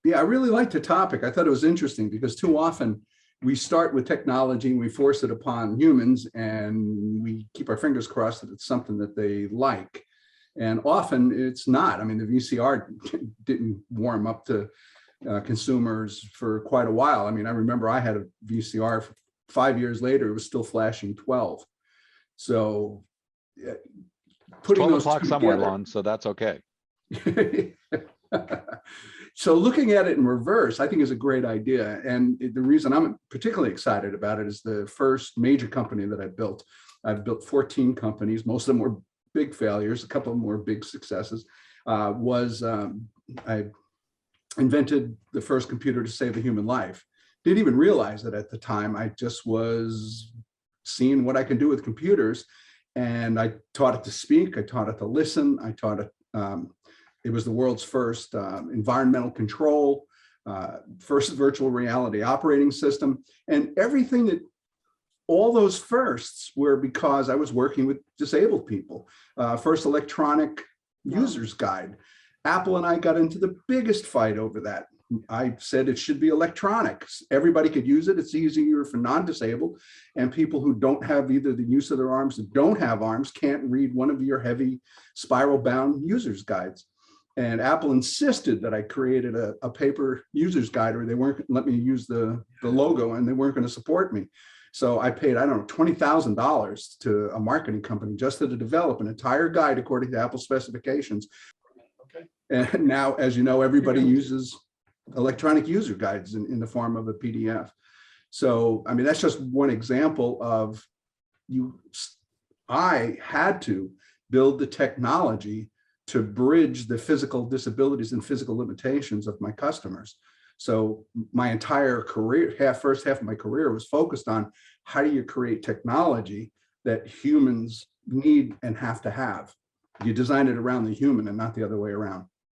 Yeah, I really liked the topic. I thought it was interesting because too often we start with technology and we force it upon humans and we keep our fingers crossed that it's something that they like. And often it's not. I mean, the VCR didn't warm up to consumers for quite a while. I mean, I remember I had a VCR 5 years later, it was still flashing 12. So putting 12 those o'clock two somewhere, together. Lon, so that's okay. So looking at it in reverse, I think is a great idea. And the reason I'm particularly excited about it is the first major company that I built. I've built 14 companies. Most of them were big failures. A couple of them were big successes. I invented the first computer to save a human life. Didn't even realize it at the time. I just was seeing what I can do with computers. And I taught it to speak. I taught it to listen. I taught it. It was the world's first environmental control, first virtual reality operating system, and everything that all those firsts were because I was working with disabled people. First electronic user's guide. Apple and I got into the biggest fight over that. I said it should be electronic. Everybody could use it. It's easier for non-disabled, and people who don't have either the use of their arms or don't have arms can't read one of your heavy spiral bound user's guides. And Apple insisted that I created a paper user's guide, or they weren't going to let me use the logo, and they weren't going to support me. So I paid, I don't know, $20,000 to a marketing company just to develop an entire guide according to Apple specifications. Okay. And now, as you know, everybody uses electronic user guides in the form of a PDF. So, I mean, that's just one example of I had to build the technology to bridge the physical disabilities and physical limitations of my customers. So my entire career, first half of my career was focused on how do you create technology that humans need and have to have. You design it around the human and not the other way around.